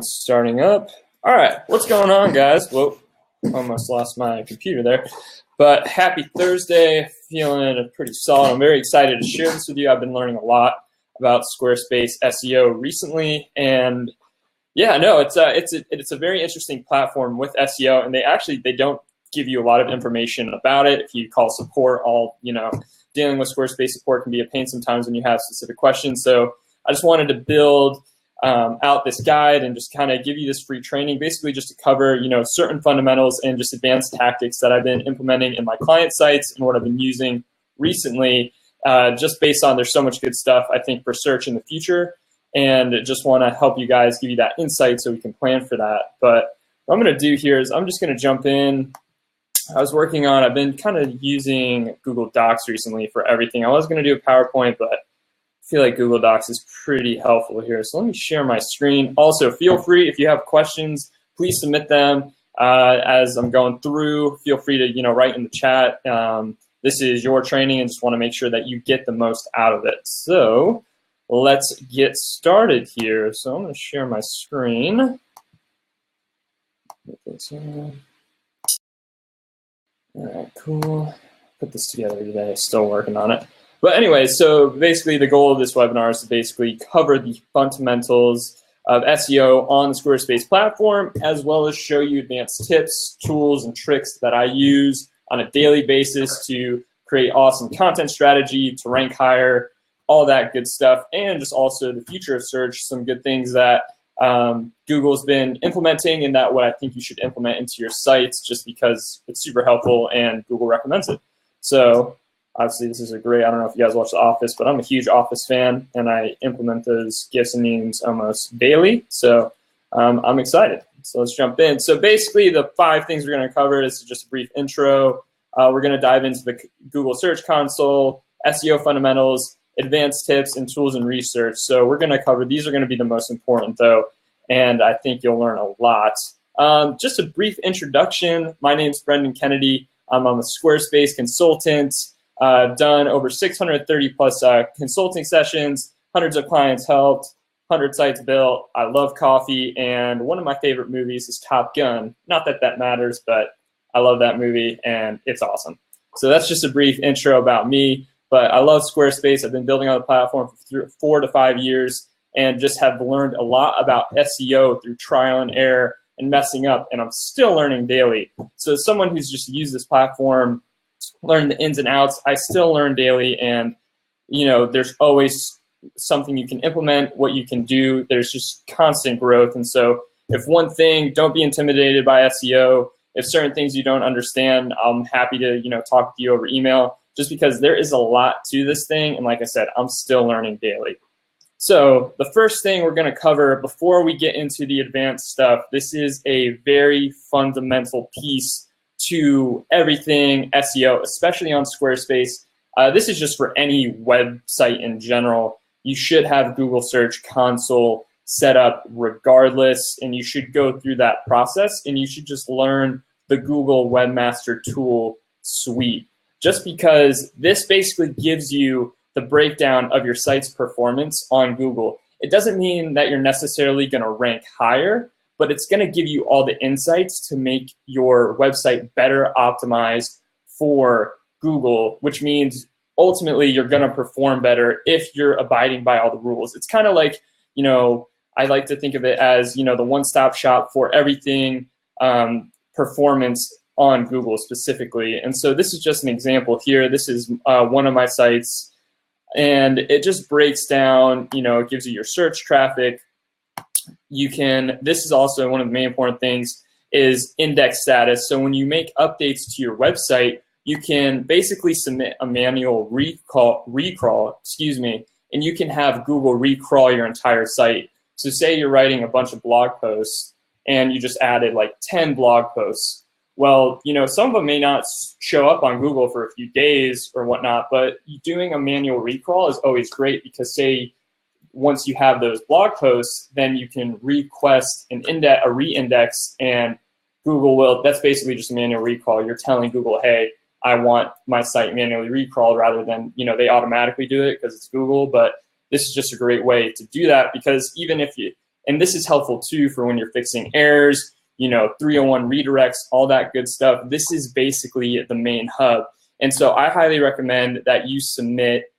Sounds starting up. All right, what's going on, guys? Whoa, almost lost my computer there. But happy Thursday, feeling pretty solid. I'm very excited to share this with you. I've been learning a lot about Squarespace SEO recently, and yeah, no, it's a very interesting platform with SEO, and they don't give you a lot of information about it. If you call support, dealing with Squarespace support can be a pain sometimes when you have specific questions. So I just wanted to build out this guide and just kind of give you this free training, basically just to cover, certain fundamentals and just advanced tactics that I've been implementing in my client sites and what I've been using recently, just based on there's so much good stuff, I think, for search in the future. And just want to help you guys, give you that insight so we can plan for that. But what I'm going to do here is I'm just going to jump in. I've been kind of using Google Docs recently for everything. I was going to do a PowerPoint, but I feel like Google Docs is pretty helpful here. So let me share my screen. Also, feel free, if you have questions, please submit them as I'm going through. Feel free to write in the chat. This is your training, and just want to make sure that you get the most out of it. So let's get started here. So I'm going to share my screen. All right, cool. Put this together today. Still working on it. But anyway, so basically the goal of this webinar is to basically cover the fundamentals of SEO on the Squarespace platform, as well as show you advanced tips, tools, and tricks that I use on a daily basis to create awesome content strategy, to rank higher, all that good stuff, and just also the future of search, some good things that Google's been implementing and that what I think you should implement into your sites just because it's super helpful and Google recommends it. So obviously this is I don't know if you guys watch The Office, but I'm a huge Office fan and I implement those GIFs and memes almost daily. So I'm excited. So let's jump in. So basically the 5 things we're going to cover, this is just a brief intro. We're going to dive into the Google Search Console, SEO fundamentals, advanced tips, and tools and research. So we're going to cover, these are going to be the most important though, and I think you'll learn a lot. Just a brief introduction. My name's Brendan Kennedy. I'm a Squarespace consultant. I've done over 630 plus consulting sessions, hundreds of clients helped, 100 sites built. I love coffee, and one of my favorite movies is Top Gun. Not that that matters, but I love that movie, and it's awesome. So that's just a brief intro about me. But I love Squarespace. I've been building on the platform for 4 to 5 years and just have learned a lot about SEO through trial and error and messing up, and I'm still learning daily. So as someone who's just used this platform, learned the ins and outs, I still learn daily, and there's always something you can implement, what you can do. There's just constant growth. And so if one thing, don't be intimidated by SEO. If certain things you don't understand, I'm happy to talk to you over email, just because there is a lot to this thing. And like I said, I'm still learning daily. So the first thing we're going to cover before we get into the advanced stuff, this is a very fundamental piece to everything SEO, especially on Squarespace. This is just for any website in general. You should have Google Search Console set up regardless, and you should go through that process, and you should just learn the Google Webmaster Tool suite. Just because this basically gives you the breakdown of your site's performance on Google. It doesn't mean that you're necessarily going to rank higher, but it's going to give you all the insights to make your website better optimized for Google, which means ultimately you're going to perform better if you're abiding by all the rules. It's kind of like, I like to think of it as, the one-stop shop for everything performance on Google specifically. And so this is just an example here. This is one of my sites, and it just breaks down, it gives you your search traffic. This is also one of the main important things is index status. So when you make updates to your website, you can basically submit a manual recrawl, and you can have Google recrawl your entire site. So say you're writing a bunch of blog posts and you just added like 10 blog posts. Well, some of them may not show up on Google for a few days or whatnot, but doing a manual recrawl is always great because say once you have those blog posts, then you can request a re-index, and Google will, that's basically just a manual recrawl. You're telling Google, hey, I want my site manually recrawled rather than, they automatically do it because it's Google. But this is just a great way to do that because even if And this is helpful too for when you're fixing errors, 301 redirects, all that good stuff. This is basically the main hub. And so I highly recommend that you submit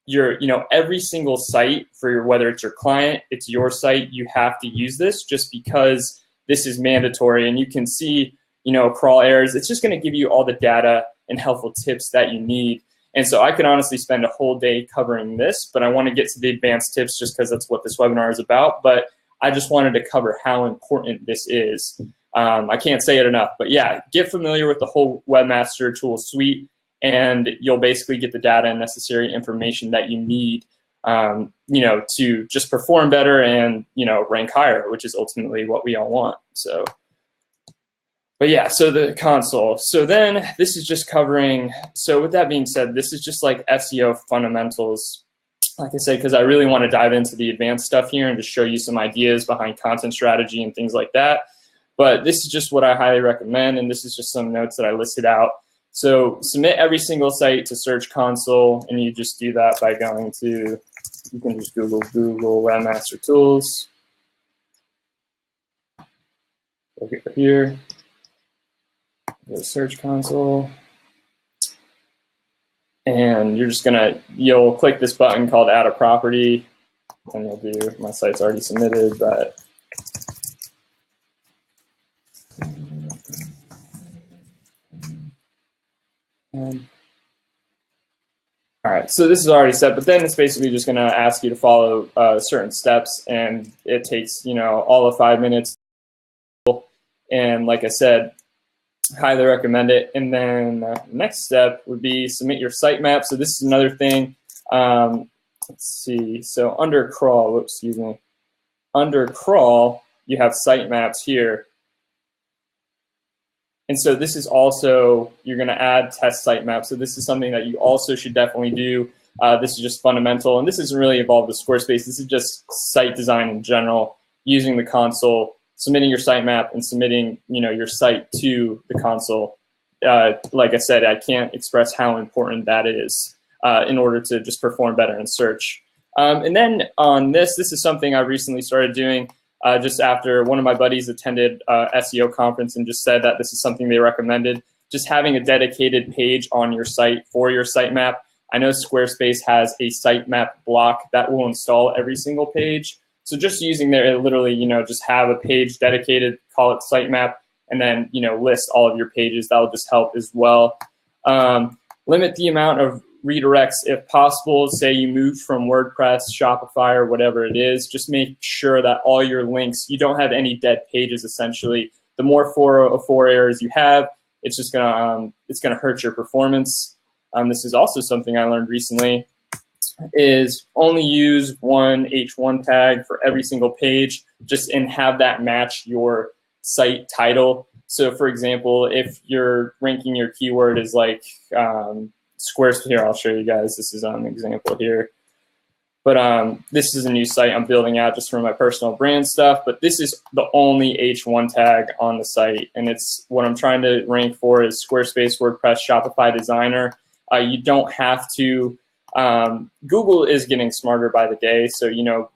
your, every single site for whether it's your client, it's your site, you have to use this just because this is mandatory. And you can see, crawl errors. It's just going to give you all the data and helpful tips that you need. And so I could honestly spend a whole day covering this, but I want to get to the advanced tips just because that's what this webinar is about. But I just wanted to cover how important this is. I can't say it enough, but yeah, get familiar with the whole Webmaster Tool suite, and you'll basically get the data and necessary information that you need, to just perform better and, rank higher, which is ultimately what we all want. So, but yeah, so the console. So then this is just covering, so with that being said, this is just like SEO fundamentals. Like I said, because I really want to dive into the advanced stuff here and just show you some ideas behind content strategy and things like that. But this is just what I highly recommend, and this is just some notes that I listed out. So submit every single site to Search Console, and you just do that by going to, you can just Google Webmaster Tools. Over here, go to Search Console. And you're just you'll click this button called Add a Property, and you'll do, my site's already submitted, but all right, so this is already set, but then it's basically just going to ask you to follow certain steps, and it takes, all of 5 minutes. And like I said, highly recommend it. And then next step would be submit your sitemap. So this is another thing. Let's see. So under crawl, under crawl, you have sitemaps here. And so this is also, you're going to add test sitemap. So this is something that you also should definitely do. This is just fundamental. And this isn't really involved with Squarespace. This is just site design in general, using the console, submitting your sitemap and submitting, your site to the console. Like I said, I can't express how important that is in order to just perform better in search. And then on this is something I recently started doing just after one of my buddies attended SEO conference and just said that this is something they recommended. Just having a dedicated page on your site for your sitemap. I know Squarespace has a sitemap block that will install every single page. So just using there, literally, just have a page dedicated, call it sitemap, and then, list all of your pages. That'll just help as well. Limit the amount of redirects if possible. Say you moved from WordPress, Shopify, or whatever it is. Just make sure that all your links, you don't have any dead pages, essentially. The more 404 errors you have, it's just gonna hurt your performance. This is also something I learned recently, is only use one H1 tag for every single page, and have that match your site title. So for example, if you're ranking your keyword is like Squarespace, here, I'll show you guys, this is an example here. But this is a new site I'm building out just for my personal brand stuff, but this is the only H1 tag on the site. And it's what I'm trying to rank for is Squarespace, WordPress, Shopify Designer. You don't have to, Google is getting smarter by the day. So,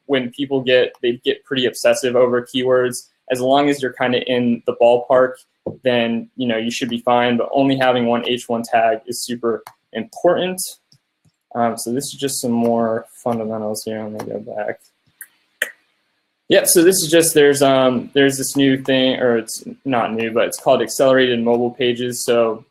when people they get pretty obsessive over keywords, as long as you're kind of in the ballpark, then, you should be fine. But only having one H1 tag is super important. So this is just some more fundamentals here. I'm gonna go back. Yep, so this is just, there's this new thing, or it's not new, but it's called accelerated mobile pages. So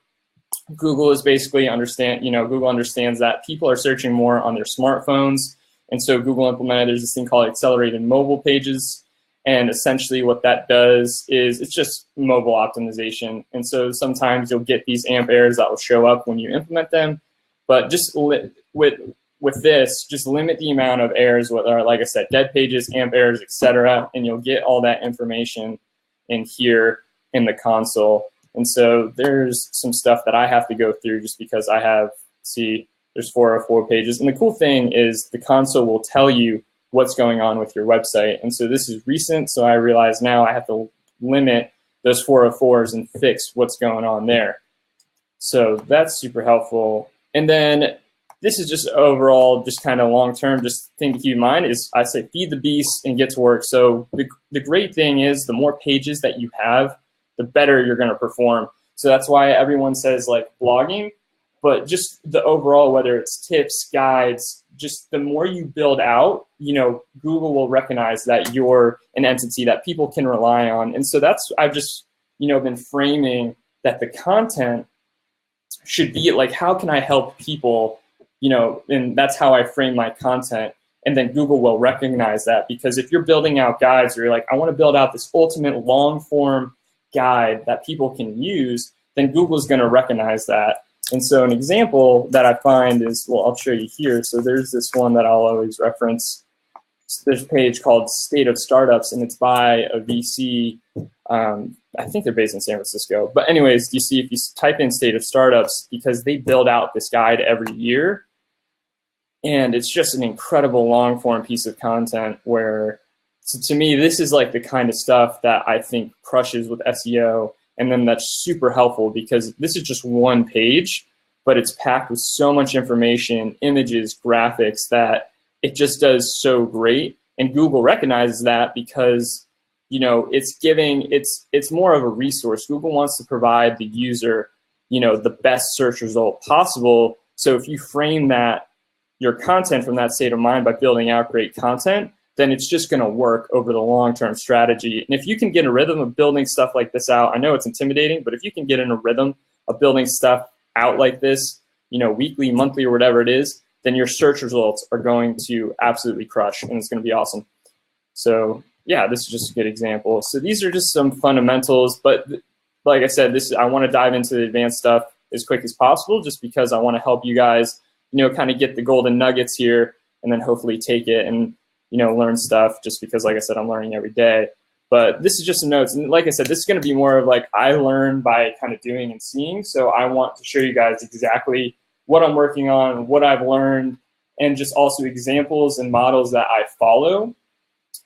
Google is basically Google understands that people are searching more on their smartphones. And so Google implemented, there's this thing called accelerated mobile pages. And essentially what that does is it's just mobile optimization. And so sometimes you'll get these AMP errors that will show up when you implement them. But just with this, just limit the amount of errors, whether, like I said, dead pages, AMP errors, etc., and you'll get all that information in here in the console. And so there's some stuff that I have to go through just because I have, there's 404 pages. And the cool thing is the console will tell you what's going on with your website. And so this is recent, so I realize now I have to limit those 404s and fix what's going on there. So that's super helpful. And then this is just overall, just kind of long-term, just thing to keep in mind is I say feed the beast and get to work. So the great thing is the more pages that you have, the better you're going to perform. So that's why everyone says like blogging, but just the overall, whether it's tips, guides, just the more you build out, you know, Google will recognize that you're an entity that people can rely on. And so that's, I've just, you know, been framing that the content should be like, how can I help people, you know, and that's how I frame my content. And then Google will recognize that, because if you're building out guides or you're like, I want to build out this ultimate long form guide that people can use, then Google's going to recognize that. And so an example that I find is, well, I'll show you here. So there's this one that I'll always reference. There's a page called State of Startups, and it's by a VC. I think they're based in San Francisco. But anyways, you see if you type in State of Startups, because they build out this guide every year, and it's just an incredible long form piece of content where, so to me, this is like the kind of stuff that I think crushes with SEO. And then that's super helpful because this is just one page, but it's packed with so much information, images, graphics, that it just does so great. And Google recognizes that because, you know, it's more of a resource. Google wants to provide the user, you know, the best search result possible. So if you frame that, your content from that state of mind by building out great content, then it's just going to work over the long-term strategy. And if you can get a rhythm of building stuff like this out, I know it's intimidating, but if you can get in a rhythm of building stuff out like this, you know, weekly, monthly, or whatever it is, then your search results are going to absolutely crush, and it's going to be awesome. So yeah, this is just a good example. So these are just some fundamentals, but like I said, I want to dive into the advanced stuff as quick as possible, just because I want to help you guys, you know, kind of get the golden nuggets here, and then hopefully take it and, you know, learn stuff, just because, like I said, I'm learning every day. But this is just some notes. And like I said, this is going to be more of like, I learn by kind of doing and seeing. So I want to show you guys exactly what I'm working on, what I've learned, and just also examples and models that I follow,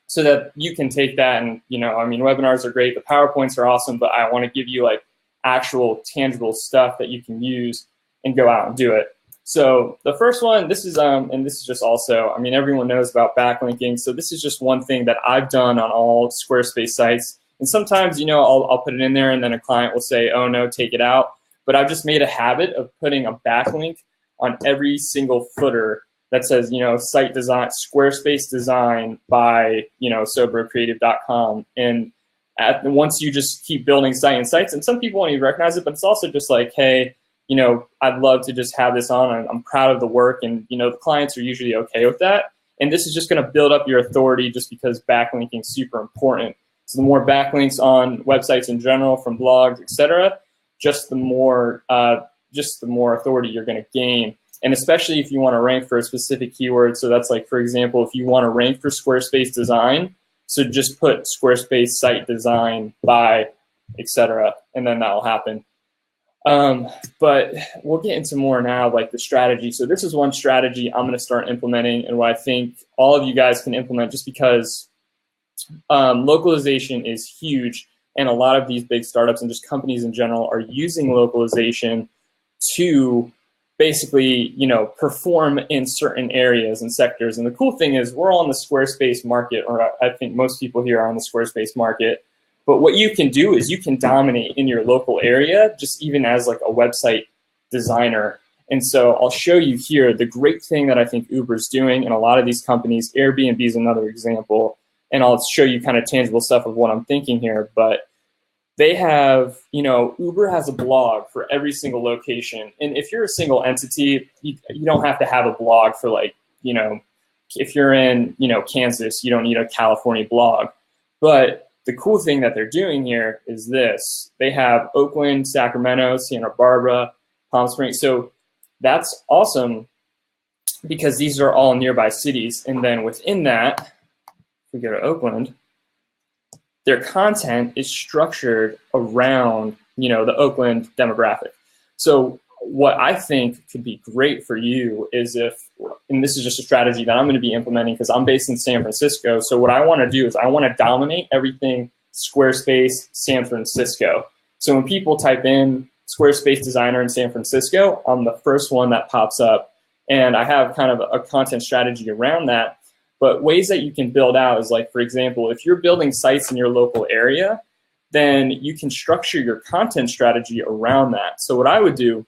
so that you can take that and, you know, I mean, webinars are great, the PowerPoints are awesome, but I want to give you like actual tangible stuff that you can use and go out and do it. So the first one, this is, and this is just also, I mean, everyone knows about backlinking. So this is just one thing that I've done on all Squarespace sites. And sometimes, you know, I'll put it in there and then a client will say, oh no, take it out. But I've just made a habit of putting a backlink on every single footer that says, you know, site design, Squarespace design by, you know, sobrocreative.com. And once you just keep building sites, and some people won't even recognize it, but it's also just like, hey, you know, I'd love to just have this on. I'm proud of the work, and, you know, the clients are usually okay with that. And this is just going to build up your authority, just because backlinking is super important. So the more backlinks on websites in general, from blogs, etc., just the more authority you're going to gain. And especially if you want to rank for a specific keyword. So that's like, for example, if you want to rank for Squarespace design, so just put Squarespace site design by, etc., and then that'll happen. But we'll get into more now, like the strategy. So this is one strategy I'm going to start implementing, and what I think all of you guys can implement, just because localization is huge, and a lot of these big startups and just companies in general are using localization to basically, you know, perform in certain areas and sectors. And the cool thing is we're all in the Squarespace market, or I think most people here are on the Squarespace market. But what you can do is you can dominate in your local area, just even as like a website designer. And so I'll show you here the great thing that I think Uber's doing, and a lot of these companies. Airbnb is another example, and I'll show you kind of tangible stuff of what I'm thinking here. But they have, you know, Uber has a blog for every single location. And if you're a single entity, you don't have to have a blog for, like, you know, if you're in, you know, Kansas, you don't need a California blog. But the cool thing that they're doing here is this. They have Oakland, Sacramento, Santa Barbara, Palm Springs. So that's awesome, because these are all nearby cities. And then within that, if we go to Oakland, their content is structured around, you know, the Oakland demographic. So what I think could be great for you is if, and this is just a strategy that I'm going to be implementing because I'm based in San Francisco. So what I want to do is I want to dominate everything Squarespace San Francisco. So when people type in Squarespace designer in San Francisco, I'm the first one that pops up. And I have kind of a content strategy around that. But ways that you can build out is like, for example, if you're building sites in your local area, then you can structure your content strategy around that. So what I would do,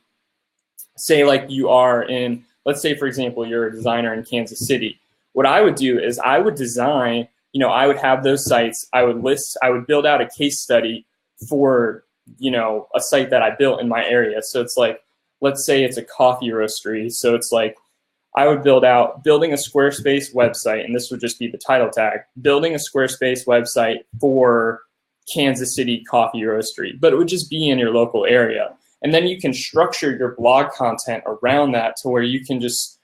say like you are in, let's say, for example, you're a designer in Kansas City. What I would do is I would design, I would have those sites, I would build out a case study for, a site that I built in my area. So it's like, let's say it's a coffee roastery. So it's like, I would build out building a Squarespace website, and this would just be the title tag, building a Squarespace website for Kansas City Coffee Roastery, but it would just be in your local area. And then you can structure your blog content around that to where you can just,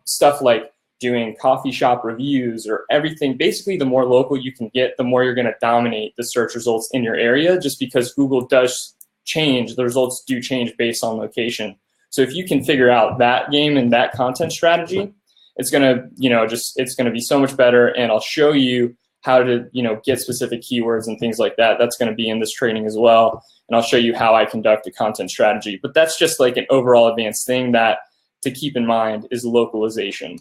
stuff like doing coffee shop reviews or everything. Basically, the more local you can get, the more you're going to dominate the search results in your area, just because Google does change. The results do change based on location. So if you can figure out that game and that content strategy, it's gonna, it's gonna be so much better. And I'll show you how to, get specific keywords and things like that. That's gonna be in this training as well. And I'll show you how I conduct a content strategy. But that's just like an overall advanced thing that to keep in mind is localization.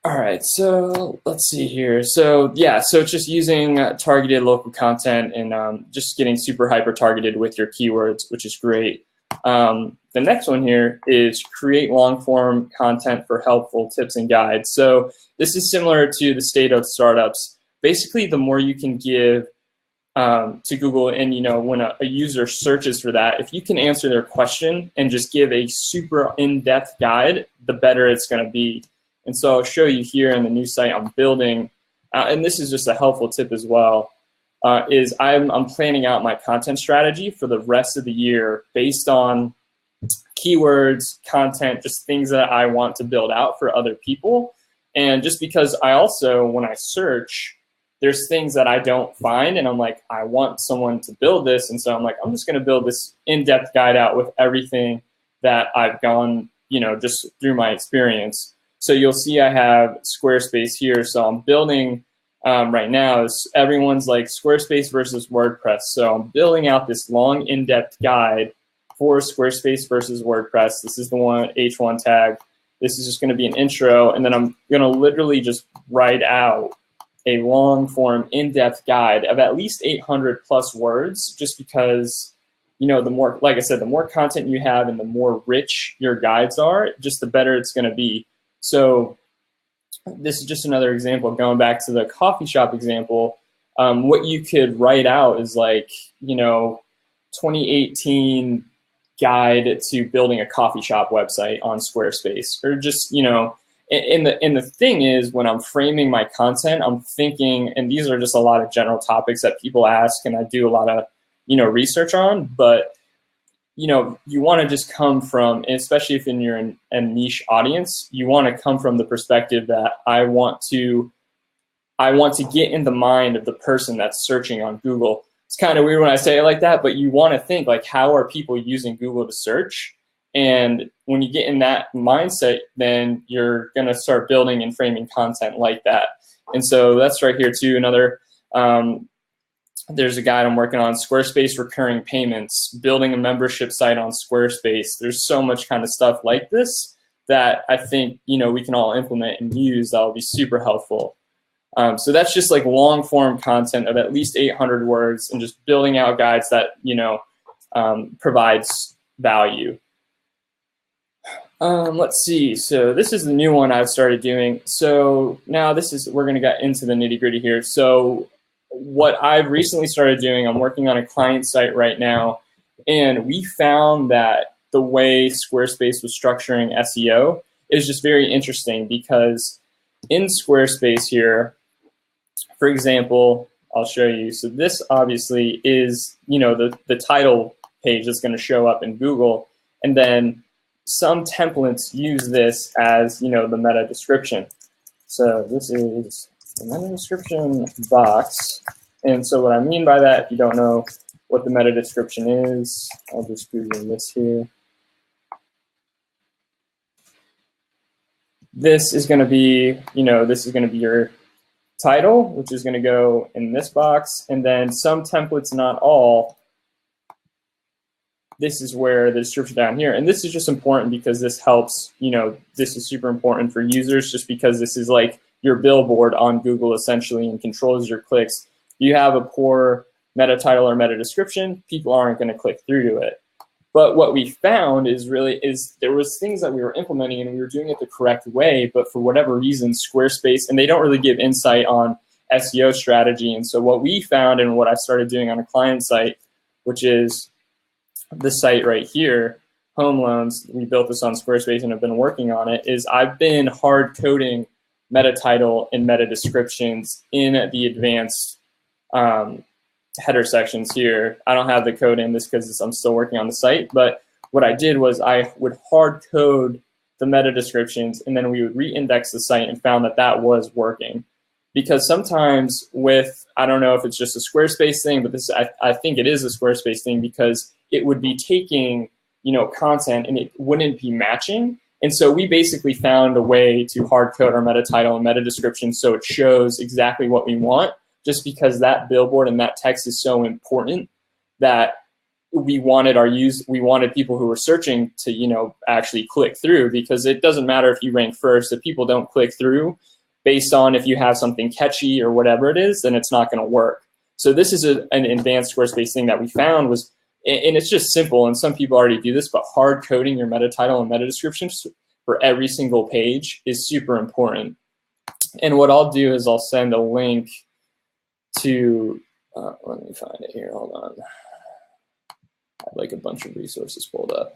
All right, so let's see here. So yeah, so it's just using targeted local content and just getting super hyper targeted with your keywords, which is great. The next one here is create long form content for helpful tips and guides. So this is similar to the state of startups. Basically, the more you can give to Google, and when a user searches for that, if you can answer their question and just give a super in-depth guide, the better it's going to be. And so I'll show you here in the new site I'm building, and this is just a helpful tip as well. Is I'm planning out my content strategy for the rest of the year based on keywords, content, just things that I want to build out for other people. And just because I also, when I search, there's things that I don't find, and I'm like, I want someone to build this. And so I'm like, I'm just going to build this in-depth guide out with everything that I've gone, just through my experience. So you'll see I have Squarespace here. So I'm building right now is everyone's like Squarespace versus WordPress. So I'm building out this long in-depth guide for Squarespace versus WordPress. This is the one H1 tag. This is just going to be an intro, and then I'm going to literally just write out a long form in-depth guide of at least 800 plus words, just because, the more, like I said, the more content you have and the more rich your guides are, just the better it's going to be. So this is just another example, going back to the coffee shop example. What you could write out is like, 2018 guide to building a coffee shop website on Squarespace, or just, and the thing is, when I'm framing my content, I'm thinking, and these are just a lot of general topics that people ask and I do a lot of, research on, but you want to just come from, and especially if you're in a niche audience, you want to come from the perspective that I want to get in the mind of the person that's searching on Google. It's kind of weird when I say it like that, but you want to think like, how are people using Google to search? And when you get in that mindset, then you're going to start building and framing content like that. And so that's right here too. Another, there's a guide I'm working on, Squarespace recurring payments, building a membership site on Squarespace. There's so much kind of stuff like this that I think, we can all implement and use that will be super helpful. So that's just like long form content of at least 800 words and just building out guides that, provides value. Let's see. So this is the new one I've started doing. So now we're going to get into the nitty gritty here. So what I've recently started doing, I'm working on a client site right now, and we found that the way Squarespace was structuring SEO is just very interesting, because in Squarespace here, for example, I'll show you. So this obviously is, the title page that's going to show up in Google, and then some templates use this as, the meta description. So this is the meta description box. And so what I mean by that, if you don't know what the meta description is, I'll just Google this here. This is going to be, this is going to be your title, which is going to go in this box. And then some templates, not all, this is where the description down here, and this is just important because this helps, this is super important for users just because this is like your billboard on Google essentially and controls your clicks. If you have a poor meta title or meta description, people aren't going to click through to it. But what we found is there was things that we were implementing and we were doing it the correct way, but for whatever reason, Squarespace, and they don't really give insight on SEO strategy. And so what we found and what I started doing on a client site, which is this site right here, Home Loans, we built this on Squarespace and have been working on it, is I've been hard coding meta title and meta descriptions in the advanced header sections here. I don't have the code in this because I'm still working on the site, but what I did was I would hard code the meta descriptions and then we would re-index the site and found that that was working. Because sometimes with, I don't know if it's just a Squarespace thing, but I think it is a Squarespace thing because it would be taking, content and it wouldn't be matching. And so we basically found a way to hard code our meta title and meta description so it shows exactly what we want, just because that billboard and that text is so important that we wanted people who were searching to, actually click through, because it doesn't matter if you rank first, if people don't click through based on if you have something catchy or whatever it is, then it's not going to work. So this is an advanced Squarespace thing that we found was, and it's just simple, and some people already do this, but hard coding your meta title and meta descriptions for every single page is super important. And what I'll do is I'll send a link to, let me find it here, hold on. I have like a bunch of resources pulled up.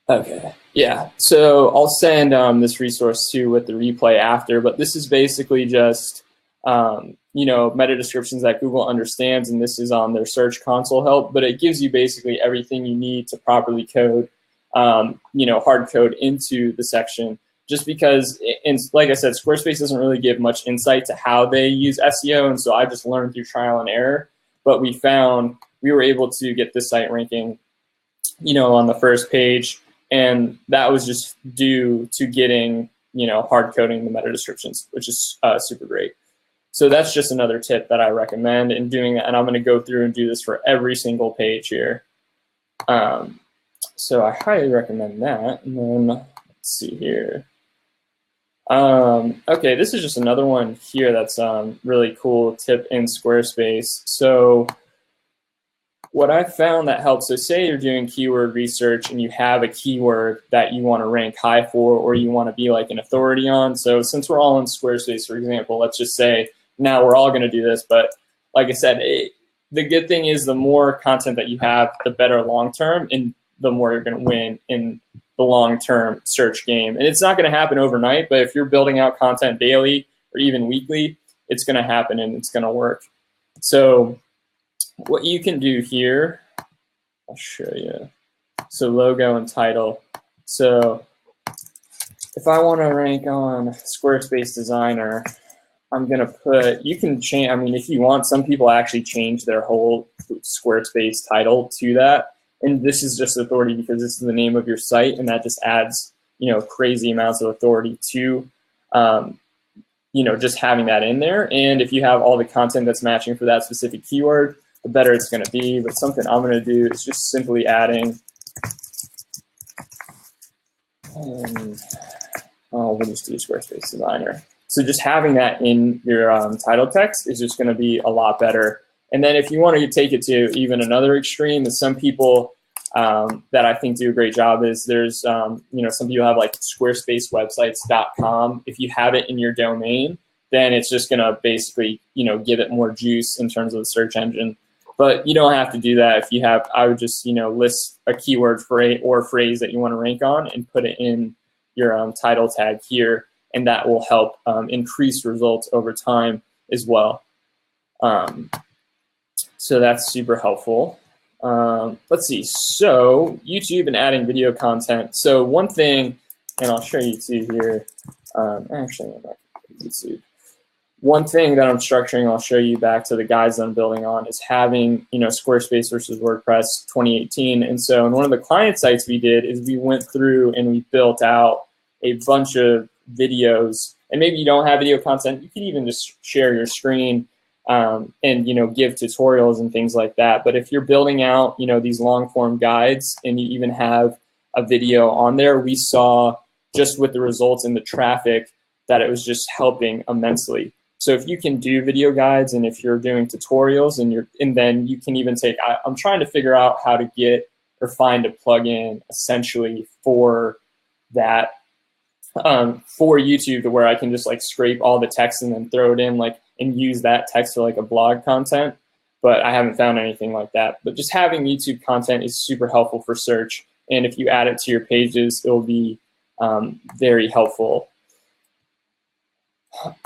Okay, yeah, so I'll send this resource too with the replay after, but this is basically just, meta descriptions that Google understands, and this is on their Search Console help, but it gives you basically everything you need to properly code, hard code into the section, just because, and like I said, Squarespace doesn't really give much insight to how they use SEO, and so I just learned through trial and error, but we were able to get this site ranking, on the first page, and that was just due to getting, hard coding the meta descriptions, which is super great. So that's just another tip that I recommend in doing that, and I'm going to go through and do this for every single page here. So I highly recommend that. And then let's see here. Okay, this is just another one here that's really cool tip in Squarespace. So what I found that helps, so say you're doing keyword research and you have a keyword that you want to rank high for or you want to be like an authority on. So since we're all in Squarespace, for example, let's just say now we're all going to do this, but like I said, the good thing is the more content that you have, the better long-term, and the more you're going to win in the long-term search game. And it's not going to happen overnight, but if you're building out content daily or even weekly, it's going to happen and it's going to work. So what you can do here, I'll show you. So logo and title. So if I want to rank on Squarespace Designer, I'm going to put, you can change, I mean, if you want, some people actually change their whole Squarespace title to that. And this is just authority because this is the name of your site, and that just adds, crazy amounts of authority to, just having that in there. And if you have all the content that's matching for that specific keyword, the better it's going to be. But something I'm going to do is just simply adding, we'll just do Squarespace Designer. So just having that in your title text is just going to be a lot better. And then if you want to take it to even another extreme, is some people that I think do a great job is there's, some people have like squarespacewebsites.com. If you have it in your domain, then it's just going to basically, give it more juice in terms of the search engine. But you don't have to do that. If you have, I would just, list a keyword phrase that you want to rank on and put it in your title tag here. And that will help increase results over time as well. So that's super helpful. Let's see, so YouTube and adding video content. So one thing, and I'll show you too here, actually, I'm not YouTube. One thing that I'm structuring, I'll show you back to the guides that I'm building on, is having, Squarespace versus WordPress 2018. And so in one of the client sites we did is we went through and we built out a bunch of videos And maybe you don't have video content, you can even just share your screen and give tutorials and things like that. But if you're building out these long form guides and you even have a video on there, we saw just with the results and the traffic that it was just helping immensely. So if you can do video guides and if you're doing tutorials and then you can even take, I'm trying to figure out how to get or find a plugin essentially for that for YouTube, to where I can just like scrape all the text and then throw it in and use that text for like a blog content. But I haven't found anything like that. But just having YouTube content is super helpful for search. And if you add it to your pages, it'll be very helpful.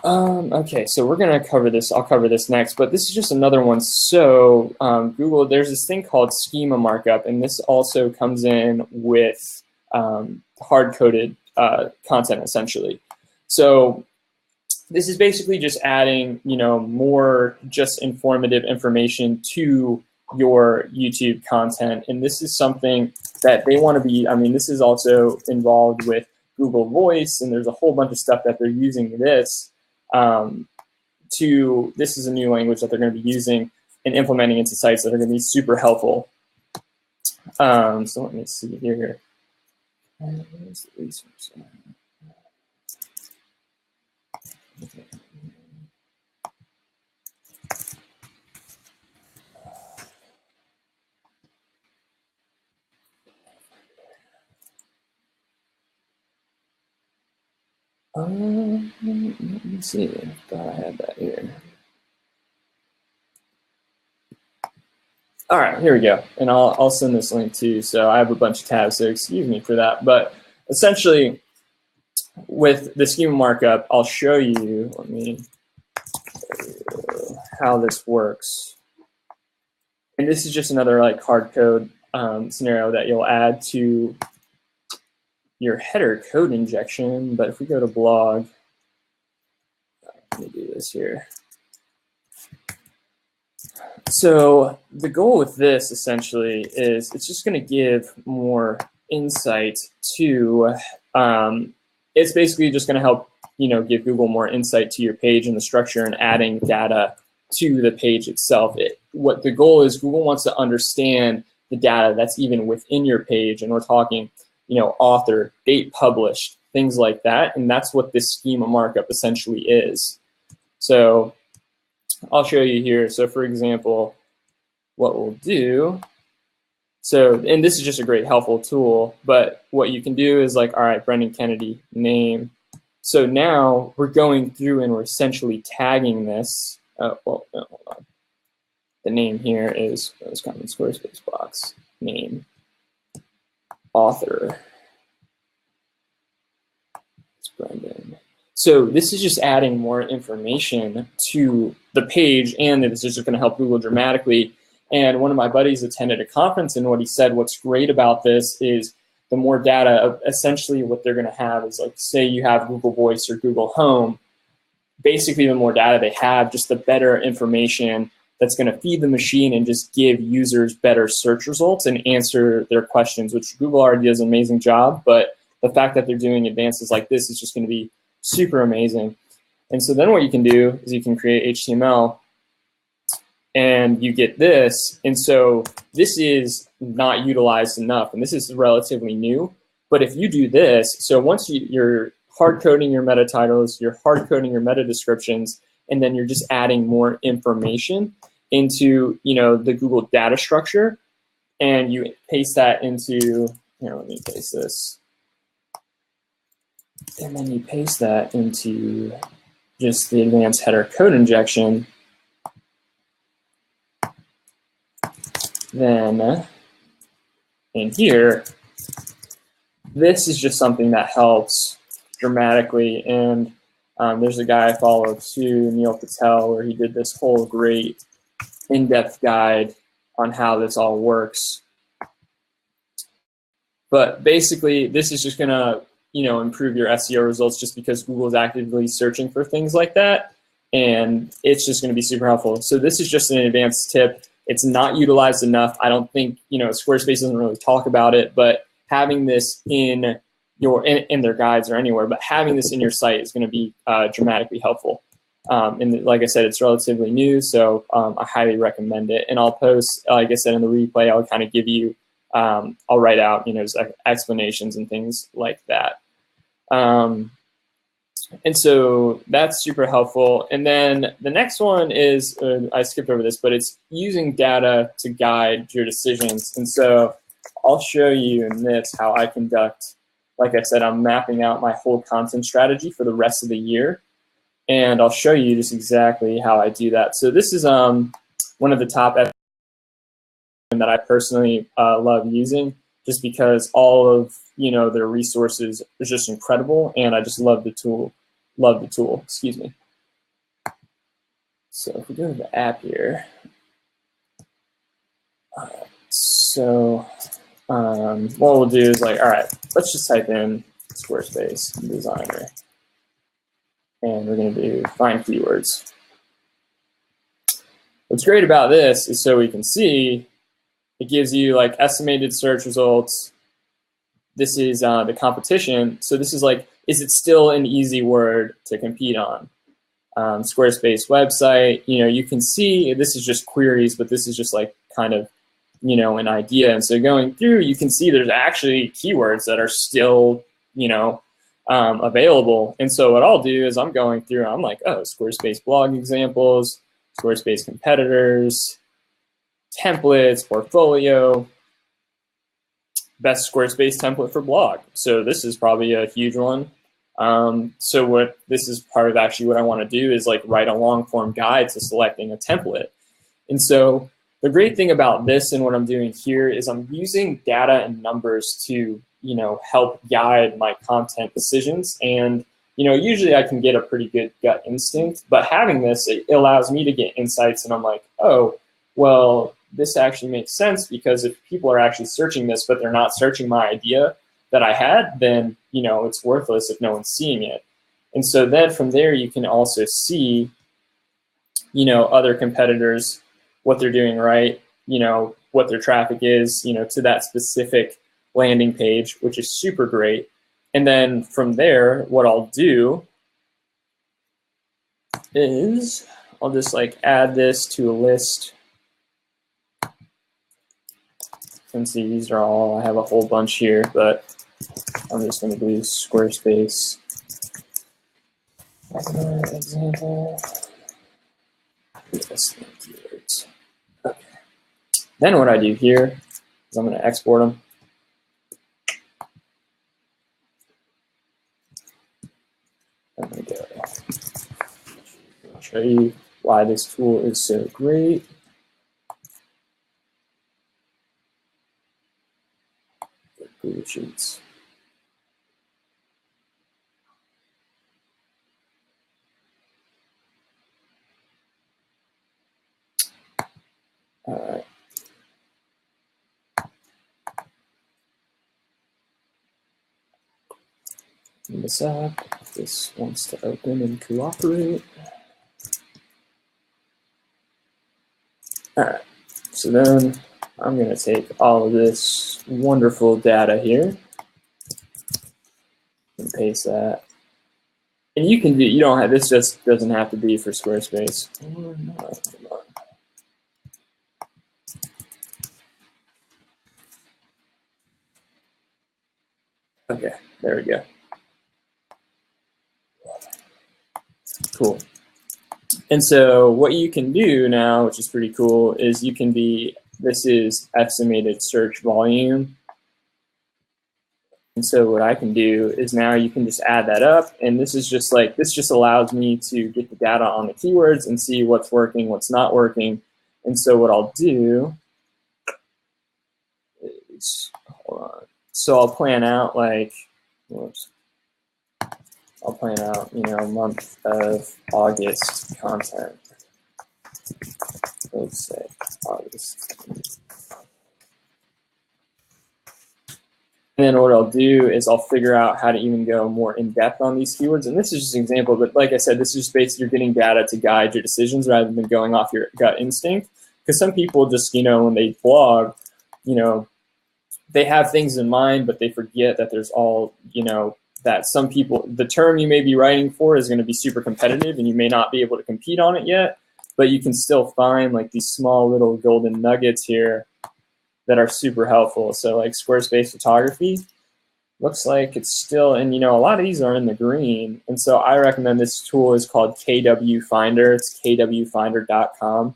Okay, so we're gonna cover this. I'll cover this next, but this is just another one. So Google, there's this thing called schema markup, and this also comes in with hard-coded content essentially. So this is basically just adding, more just informative information to your YouTube content. And this is something that they want to be, this is also involved with Google Voice, and there's a whole bunch of stuff that they're using this this is a new language that they're going to be using and implementing into sites that are going to be super helpful. So let me see here. Where's the resource? Okay. Let me see. I thought I had that here. All right, here we go. And I'll send this link too. So I have a bunch of tabs, so excuse me for that. But essentially, with the schema markup, I'll show you. Let me show you how this works. And this is just another like hard code scenario that you'll add to your header code injection. But if we go to blog, let me do this here. So the goal with this essentially is it's just going to give more insight to, it's basically just going to help, give Google more insight to your page and the structure and adding data to the page itself. What the goal is, Google wants to understand the data that's even within your page. And we're talking, author, date published, things like that. And that's what this schema markup essentially is. So I'll show you here. So for example, what we'll do, and this is just a great helpful tool, but what you can do is like, all right, Brendan Kennedy, name. So now we're going through and we're essentially tagging this. Oh, well, no, hold on. The name here is common Squarespace box, name, author. It's Brendan. So this is just adding more information to the page, and this is just going to help Google dramatically. And one of my buddies attended a conference, and what he said, what's great about this is the more data, essentially what they're going to have is like, say you have Google Voice or Google Home, basically the more data they have, just the better information that's going to feed the machine and just give users better search results and answer their questions, which Google already does an amazing job. But the fact that they're doing advances like this is just going to be super amazing. And so then what you can do is you can create HTML and you get this. And so this is not utilized enough, and this is relatively new. But if you do this, so once you're hard coding your meta titles, you're hard coding your meta descriptions, and then you're just adding more information into the Google data structure, and you paste that into, here, let me paste this. And then you paste that into just the advanced header code injection. Then in here, this is just something that helps dramatically. And there's a guy I follow too, Neil Patel, where he did this whole great in-depth guide on how this all works. But basically, this is just going to improve your SEO results just because Google is actively searching for things like that. And it's just going to be super helpful. So this is just an advanced tip. It's not utilized enough. I don't think, Squarespace doesn't really talk about it, but having this in in their guides or anywhere, but having this in your site is going to be dramatically helpful. And like I said, it's relatively new, so I highly recommend it. And I'll post, like I said, in the replay, I'll kind of give you, I'll write out, just explanations and things like that. And so that's super helpful. And then the next one is, I skipped over this, but it's using data to guide your decisions. And so I'll show you in this how I conduct, like I said, I'm mapping out my whole content strategy for the rest of the year. And I'll show you just exactly how I do that. So this is one of the top that I personally love using, just because all of their resources is just incredible, and I just love the tool. Excuse me. So if we go to the app here, what we'll do is all right, let's just type in Squarespace designer. And we're going to do find keywords. What's great about this is so we can see it gives you estimated search results. This is the competition. So this is is it still an easy word to compete on? Squarespace website, you can see this is just queries, but this is just kind of, an idea. And so going through, you can see there's actually keywords that are still, available. And so what I'll do is I'm going through, I'm like, oh, Squarespace blog examples, Squarespace competitors, templates, portfolio, best Squarespace template for blog. So this is probably a huge one. So what this is part of actually what I want to do is write a long form guide to selecting a template. And so the great thing about this and what I'm doing here is I'm using data and numbers to help guide my content decisions. And, usually I can get a pretty good gut instinct, but having this, it allows me to get insights, and I'm like, oh, well, this actually makes sense, because if people are actually searching this, but they're not searching my idea that I had, then, it's worthless if no one's seeing it. And so then from there, you can also see, other competitors, what they're doing right, what their traffic is, to that specific landing page, which is super great. And then from there, what I'll do is I'll just add this to a list. Since these are all, I have a whole bunch here, but I'm just going to do Squarespace as an example. Yes, keywords. Okay. Then what I do here is I'm going to export them. I'm going to go. I'll show you why this tool is so great. Google Sheets. All right. In this app, this wants to open and cooperate. All right. So then I'm going to take all of this wonderful data here and paste that. And you can do, you don't have, this just doesn't have to be for Squarespace. Or not. Okay, there we go. Cool. And so what you can do now, which is pretty cool, is you can be, this is estimated search volume. And so what I can do is now you can just add that up, and this is just this just allows me to get the data on the keywords and see what's working, what's not working. And so what I'll do is, hold on. So I'll plan out whoops. I'll plan out, month of August content. Let's say August. And then what I'll do is I'll figure out how to even go more in depth on these keywords. And this is just an example, but like I said, this is just basically you're getting data to guide your decisions rather than going off your gut instinct. Because some people just, when they blog, they have things in mind, but they forget that there's all, that some people, the term you may be writing for is going to be super competitive and you may not be able to compete on it yet, but you can still find like these small little golden nuggets here that are super helpful. So like Squarespace photography, looks like it's still, and a lot of these are in the green. And so I recommend this tool is called KW Finder. It's kwfinder.com.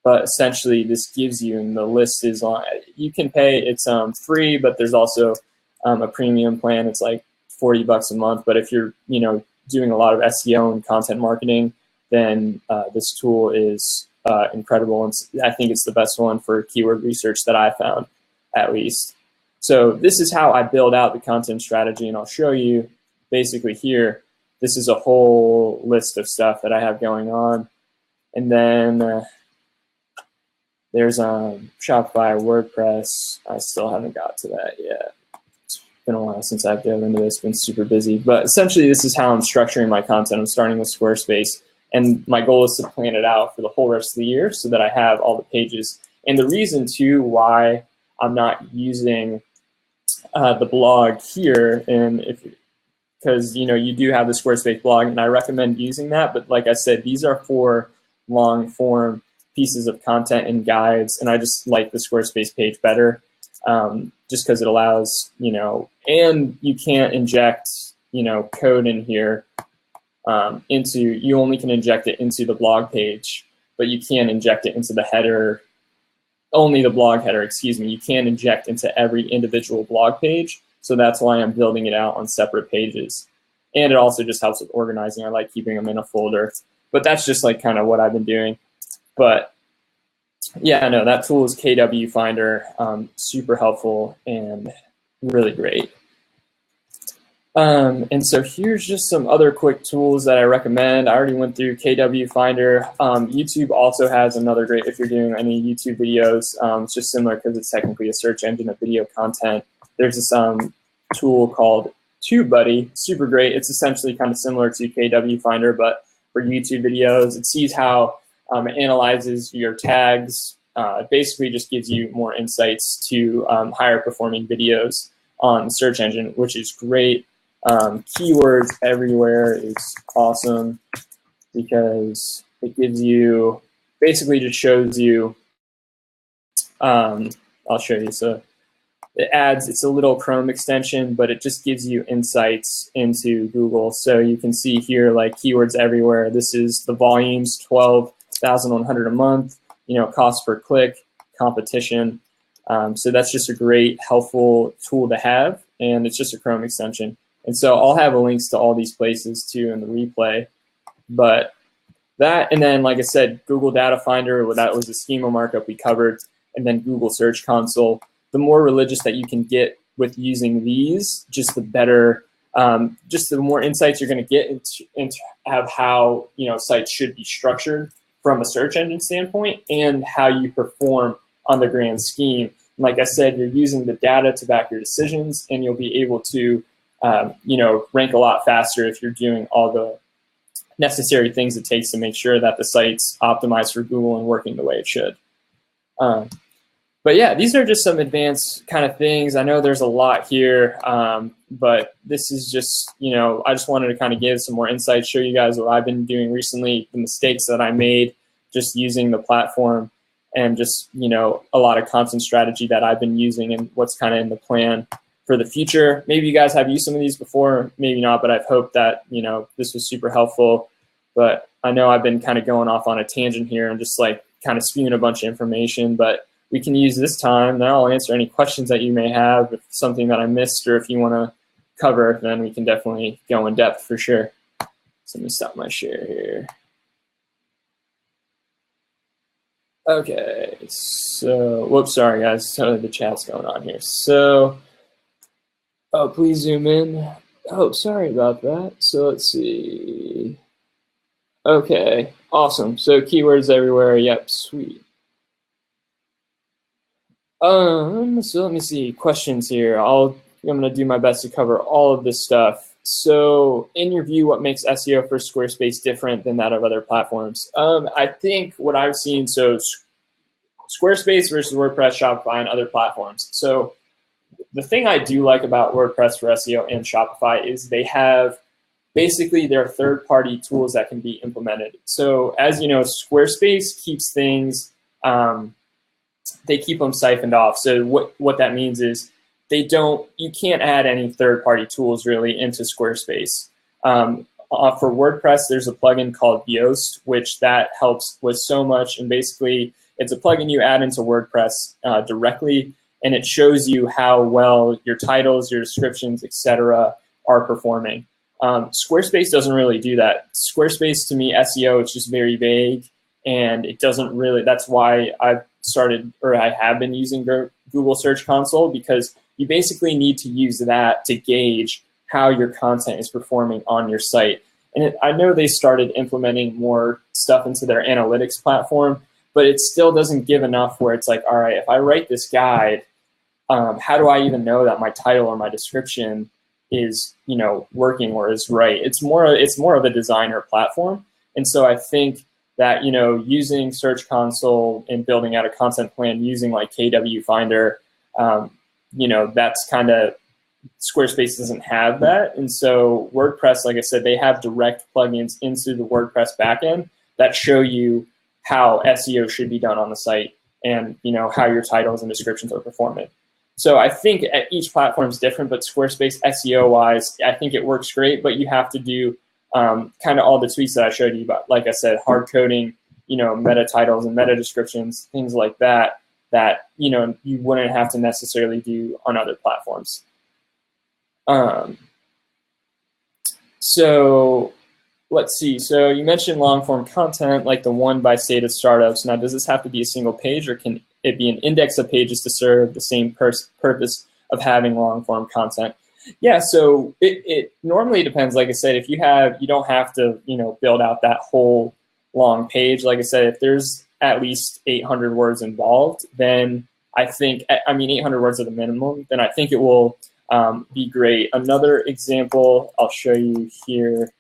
But essentially this gives you, and the list is on, you can pay, it's free, but there's also a premium plan. It's like $40 a month. But if you're, doing a lot of SEO and content marketing, then this tool is incredible. And I think it's the best one for keyword research that I found, at least. So this is how I build out the content strategy, and I'll show you basically here. This is a whole list of stuff that I have going on. And then there's Shopify, WordPress. I still haven't got to that yet. It's been a while since I've dove into this, been super busy. But essentially this is how I'm structuring my content. I'm starting with Squarespace, and my goal is to plan it out for the whole rest of the year so that I have all the pages. And the reason too why I'm not using the blog here, and because you do have the Squarespace blog, and I recommend using that, but like I said, these are for long form pieces of content and guides, and I just like the Squarespace page better, just because it allows, and you can't inject code in here you only can inject it into the blog page, but you can't inject it into the header. Only the blog header, excuse me. You can't inject into every individual blog page. So that's why I'm building it out on separate pages. And it also just helps with organizing. I like keeping them in a folder. But that's just like kind of what I've been doing. But yeah, no, that tool is KW Finder. Super helpful and really great. And so here's just some other quick tools that I recommend. I already went through KW Finder. YouTube also has another great, if you're doing any YouTube videos, it's just similar because it's technically a search engine of video content. There's this tool called TubeBuddy, super great. It's essentially kind of similar to KW Finder, but for YouTube videos. It sees how it analyzes your tags. It basically just gives you more insights to higher performing videos on the search engine, which is great. Keywords everywhere is awesome because it gives you, basically just shows you, I'll show you. So it adds, it's a little Chrome extension, but it just gives you insights into Google. So you can see here like keywords everywhere. This is the volumes, 12,100 a month, cost per click, competition. So that's just a great, helpful tool to have, and it's just a Chrome extension. And so I'll have links to all these places too in the replay. But that, and then like I said, Google Data Finder, that was the schema markup we covered, and then Google Search Console. The more religious that you can get with using these, just the better, just the more insights you're going to get into how sites should be structured from a search engine standpoint and how you perform on the grand scheme. Like I said, you're using the data to back your decisions, and you'll be able to rank a lot faster if you're doing all the necessary things it takes to make sure that the site's optimized for Google and working the way it should. But yeah, these are just some advanced kind of things. I know there's a lot here, but this is just, I just wanted to kind of give some more insight, show you guys what I've been doing recently, the mistakes that I made just using the platform, and just, a lot of content strategy that I've been using and what's kind of in the plan for the future. Maybe you guys have used some of these before, maybe not, but I've hoped that, this was super helpful. But I know I've been kind of going off on a tangent here and just like kind of spewing a bunch of information, but we can use this time. Now I'll answer any questions that you may have. If something that I missed or if you want to cover, then we can definitely go in depth for sure. So let me stop my share here. Okay, so, whoops, sorry guys, so the chat's going on here. So, oh, please zoom in. Oh, sorry about that. So let's see. Okay, awesome. So keywords everywhere. Yep, sweet. So let me see, questions here. I'm gonna do my best to cover all of this stuff. So in your view, what makes SEO for Squarespace different than that of other platforms? I think what I've seen, so Squarespace versus WordPress, Shopify, and other platforms. So the thing I do like about WordPress for SEO and Shopify is they have basically their third-party tools that can be implemented. So as you know, Squarespace keeps things, they keep them siphoned off. So what that means is you can't add any third-party tools really into Squarespace. For WordPress, there's a plugin called Yoast, which that helps with so much. And basically, it's a plugin you add into WordPress directly, and it shows you how well your titles, your descriptions, etc., are performing. Squarespace doesn't really do that. Squarespace, to me, SEO, it's just very vague, and it doesn't really. That's why I have been using Google Search Console, because you basically need to use that to gauge how your content is performing on your site. And I know they started implementing more stuff into their analytics platform, but it still doesn't give enough where it's like, all right, if I write this guide, how do I even know that my title or my description is, working or is right? It's more of a designer platform. And so I think that, using Search Console and building out a content plan using like KW Finder, that's kind of, Squarespace doesn't have that. And so WordPress, like I said, they have direct plugins into the WordPress backend that show you how SEO should be done on the site and, how your titles and descriptions are performing. So I think each platform is different, but Squarespace SEO-wise, I think it works great, but you have to do kind of all the tweaks that I showed you about, like I said, hard coding, meta titles and meta descriptions, things like that, you wouldn't have to necessarily do on other platforms. So let's see. So you mentioned long form content, like the one by state of startups. Now, does this have to be a single page, or can it be an index of pages to serve the same purpose of having long form content? Yeah, so it normally depends. Like I said, if you don't have to, build out that whole long page. Like I said, if there's at least 800 words involved, then I think, 800 words at the minimum, then I think it will be great. Another example I'll show you here.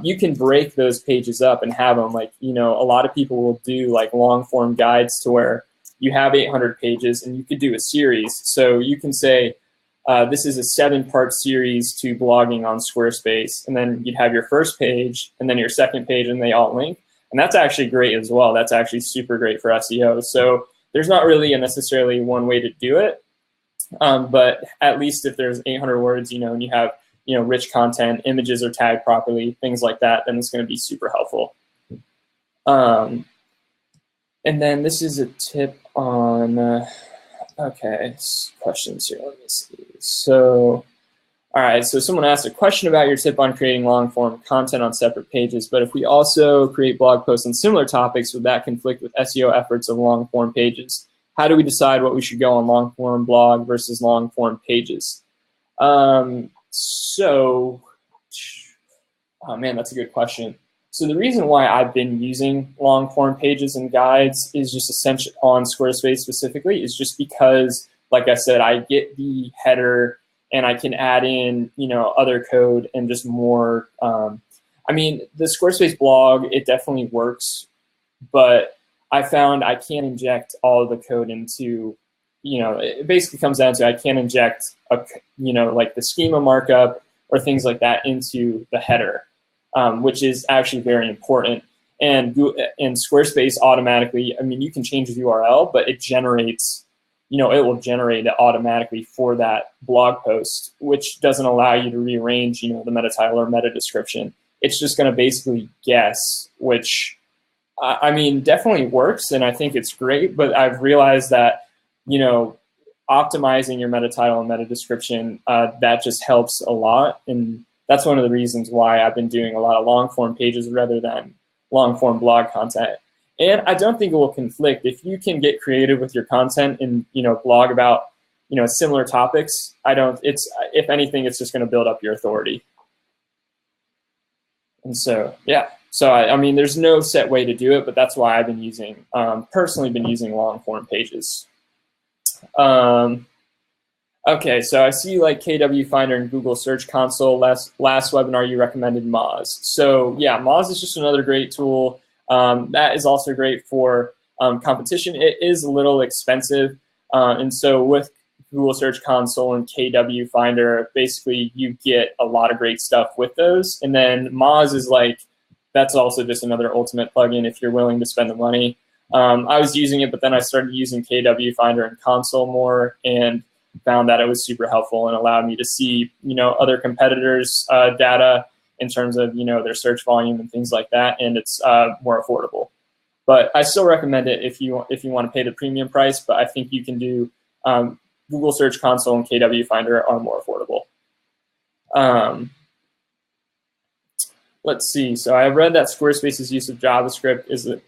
You can break those pages up and have them like, a lot of people will do like long form guides to where you have 800 pages and you could do a series. So you can say, this is a 7-part series to blogging on Squarespace. And then you'd have your first page and then your second page, and they all link. And that's actually great as well. That's actually super great for SEO. So there's not really necessarily one way to do it. But at least if there's 800 words, and you have, rich content, images are tagged properly, things like that, then it's going to be super helpful. And then this is a tip on, okay, questions here, let me see. So, all right, so someone asked a question about your tip on creating long form content on separate pages, but if we also create blog posts on similar topics, would that conflict with SEO efforts of long form pages? How do we decide what we should go on long form blog versus long form pages? Oh man, that's a good question. So the reason why I've been using long form pages and guides is just essential on Squarespace specifically is just because, like I said, I get the header and I can add in, other code and just more. The Squarespace blog, it definitely works, but I found I can't inject all of the code into, it basically comes down to I can't inject, like the schema markup or things like that into the header, which is actually very important. And Squarespace automatically, you can change the URL, but it generates, it will generate it automatically for that blog post, which doesn't allow you to rearrange, the meta title or meta description. It's just going to basically guess, which definitely works, and I think it's great, but I've realized that, optimizing your meta title and meta description, that just helps a lot. And that's one of the reasons why I've been doing a lot of long form pages rather than long form blog content. And I don't think it will conflict. If you can get creative with your content and, blog about, similar topics, if anything, it's just going to build up your authority. And so, yeah. So, there's no set way to do it, but that's why I've been using, personally been using long form pages. Okay, so I see like KW Finder and Google Search Console. Last webinar, you recommended Moz. So yeah, Moz is just another great tool. That is also great for competition. It is a little expensive. And so with Google Search Console and KW Finder, basically you get a lot of great stuff with those. And then Moz is like, that's also just another ultimate plugin if you're willing to spend the money. I was using it, but then I started using KW Finder and Console more, and found that it was super helpful and allowed me to see, other competitors' data in terms of, their search volume and things like that, and it's more affordable. But I still recommend it if you want to pay the premium price, but I think you can do Google Search Console and KW Finder are more affordable. Let's see. So I read that Squarespace's use of JavaScript is the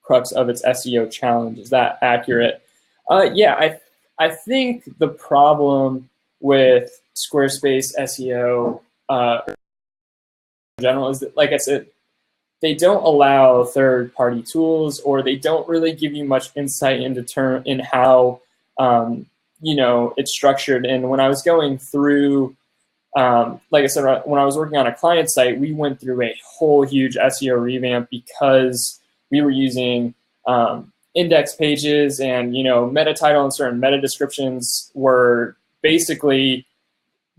crux of its SEO challenge. Is that accurate? Yeah, I think the problem with Squarespace SEO in general is that, like I said, they don't allow third-party tools, or they don't really give you much insight into in how it's structured. And when I was going through, like I said, when I was working on a client site, we went through a whole huge SEO revamp because we were using index pages, and meta title and certain meta descriptions were basically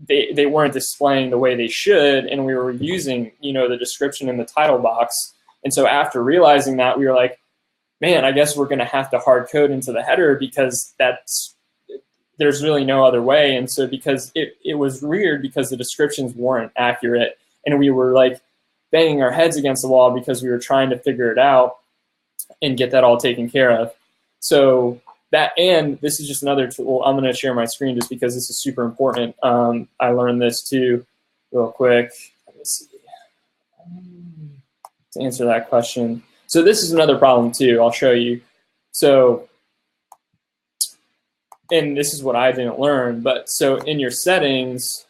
they weren't displaying the way they should, and we were using the description in the title box. And so after realizing that, we were like, man, I guess we're going to have to hard code into the header, because there's really no other way. And so because it was weird, because the descriptions weren't accurate, and we were like banging our heads against the wall because we were trying to figure it out and get that all taken care of. So that, and this is just another tool. I'm going to share my screen just because this is super important. I learned this too real quick. Let me see. To answer that question. So this is another problem too. I'll show you. So, and this is what I didn't learn, but so in your settings,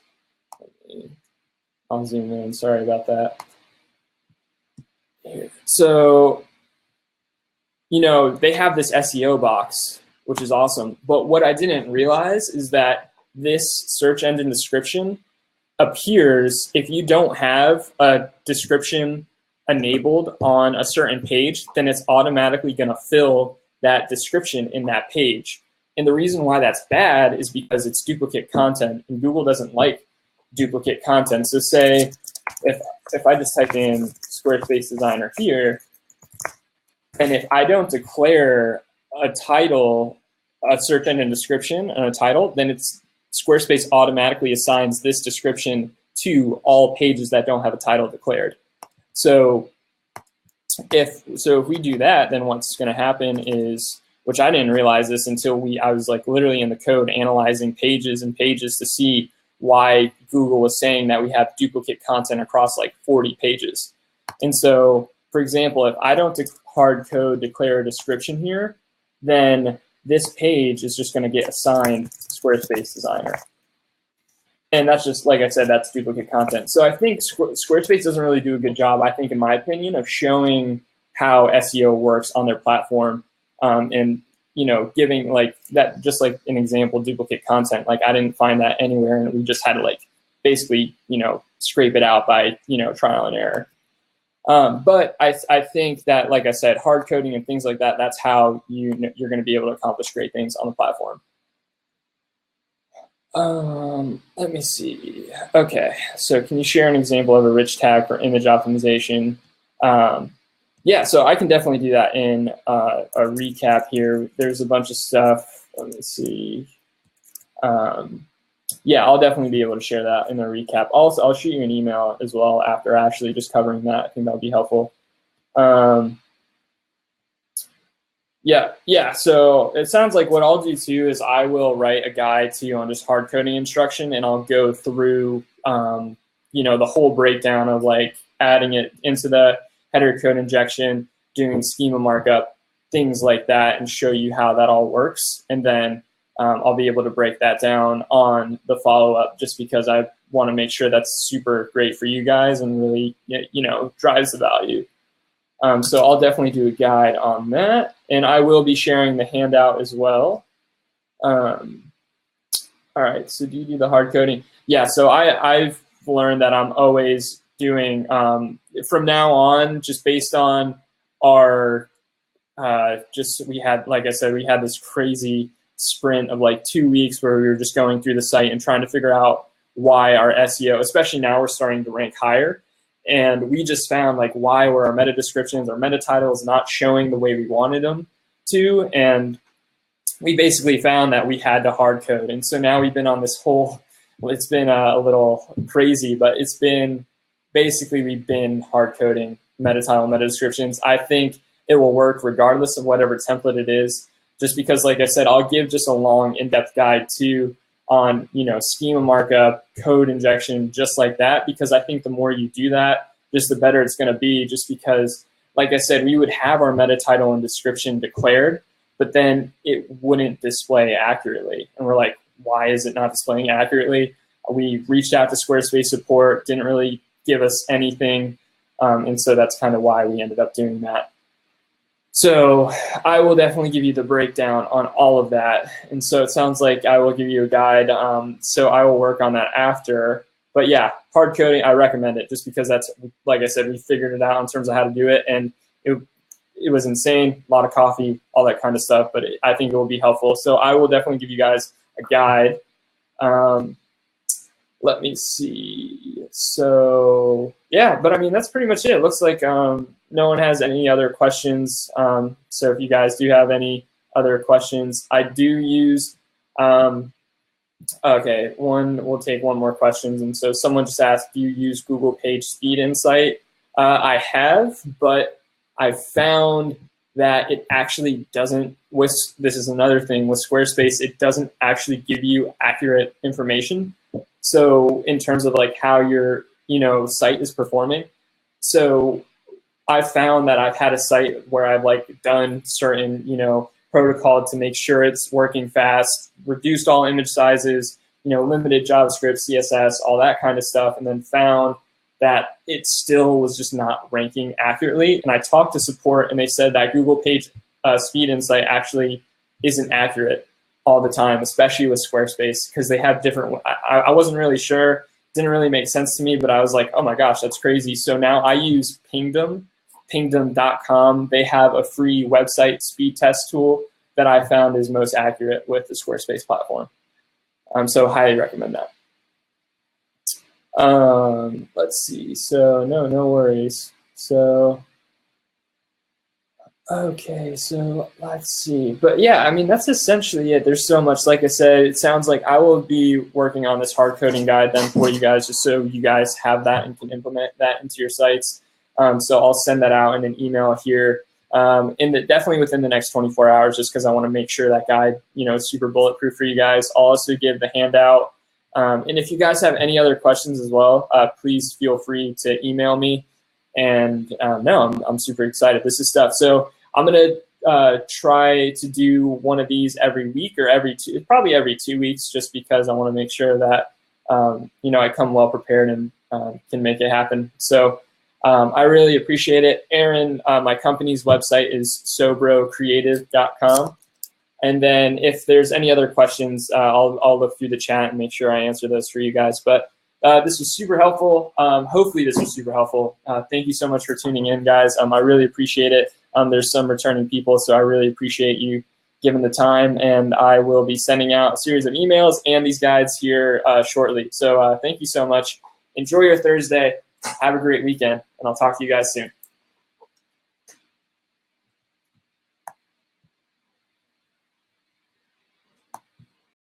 I'll zoom in, sorry about that. So, they have this SEO box, which is awesome. But what I didn't realize is that this search engine description appears if you don't have a description enabled on a certain page, then it's automatically going to fill that description in that page. And the reason why that's bad is because it's duplicate content, and Google doesn't like duplicate content. So say if I just type in Squarespace Designer here, and if I don't declare a title, a search engine description and a title, then Squarespace automatically assigns this description to all pages that don't have a title declared. So if we do that, then what's going to happen is, which I didn't realize this until I was like literally in the code analyzing pages and pages to see why Google was saying that we have duplicate content across like 40 pages. And so, for example, if I don't hard code declare a description here, then this page is just going to get assigned Squarespace Designer. And that's just, like I said, that's duplicate content. So I think Squarespace doesn't really do a good job, I think, in my opinion, of showing how SEO works on their platform. And giving like that, just like an example, duplicate content. Like I didn't find that anywhere, and we just had to like basically scrape it out by trial and error. But I think that, like I said, hard coding and things like that, that's how you're going to be able to accomplish great things on the platform. Let me see. Okay, so can you share an example of a rich tag for image optimization? Yeah, so I can definitely do that in a recap here. There's a bunch of stuff. Let me see. Yeah, I'll definitely be able to share that in a recap. Also, I'll shoot you an email as well after actually just covering that. I think that'll be helpful. Yeah. So it sounds like what I'll do too is I will write a guide to you on just hard coding instruction, and I'll go through the whole breakdown of like adding it into the header code injection, doing schema markup, things like that, and show you how that all works. And then I'll be able to break that down on the follow-up, just because I want to make sure that's super great for you guys and really, drives the value. So I'll definitely do a guide on that, and I will be sharing the handout as well. All right, so do you do the hard coding? Yeah, so I've learned that I'm always doing, from now on, just based on our, like I said, we had this crazy sprint of like 2 weeks where we were just going through the site and trying to figure out why our SEO, especially now we're starting to rank higher. And we just found like why were our meta descriptions, our meta titles not showing the way we wanted them to. And we basically found that we had to hard code. And so now we've been on this whole, well, it's been a little crazy, but it's been basically we've been hard coding meta title, meta descriptions. I think it will work regardless of whatever template it is, just because, like I said, I'll give just a long in-depth guide too on, you know, schema markup, code injection, just like that, because I think the more you do that, just the better it's going to be, just because, like I said, we would have our meta title and description declared, but then it wouldn't display accurately. And we're like, why is it not displaying accurately? We reached out to Squarespace support, didn't really give us anything. And so that's kind of why we ended up doing that. So I will definitely give you the breakdown on all of that. And so it sounds like I will give you a guide. So I will work on that after. But yeah, hard coding, I recommend it just because that's, like I said, we figured it out in terms of how to do it. And it was insane, a lot of coffee, all that kind of stuff. But I think it will be helpful. So I will definitely give you guys a guide. Let me see. So yeah, but I mean, that's pretty much it. It looks like no one has any other questions. So if you guys do have any other questions, I do use, okay, we'll take one more questions. And so someone just asked, do you use Google Page Speed Insight? I have, but I found that it actually doesn't, this is another thing with Squarespace, it doesn't actually give you accurate information. So in terms of like how your, you know, site is performing. So I found that I've had a site where I've like done certain, you know, protocol to make sure it's working fast, reduced all image sizes, you know, limited JavaScript, CSS, all that kind of stuff, and then found that it still was just not ranking accurately. And I talked to support and they said that Google Page Speed Insight actually isn't accurate all the time, especially with Squarespace, because they have different, I wasn't really sure, didn't really make sense to me, but I was like, oh my gosh, that's crazy. So now I use Pingdom, pingdom.com. They have a free website speed test tool that I found is most accurate with the Squarespace platform. So highly recommend that. Let's see, so no worries. So, okay, so let's see. But yeah, I mean, that's essentially it. There's so much, like I said, it sounds like I will be working on this hard coding guide then for you guys, just so you guys have that and can implement that into your sites. So I'll send that out in an email here, definitely within the next 24 hours, just because I want to make sure that guide, you know, is super bulletproof for you guys. I'll also give the handout. And if you guys have any other questions as well, please feel free to email me. And no, I'm super excited. This is stuff. So I'm going to try to do one of these every week or probably every 2 weeks, just because I want to make sure that, you know, I come well prepared and can make it happen. So I really appreciate it. Aaron, my company's website is sobrocreative.com. And then if there's any other questions, I'll look through the chat and make sure I answer those for you guys. But this was super helpful. Hopefully this was super helpful. Thank you so much for tuning in, guys. I really appreciate it. There's some returning people, so I really appreciate you giving the time. And I will be sending out a series of emails and these guides here shortly. So thank you so much. Enjoy your Thursday. Have a great weekend, and I'll talk to you guys soon.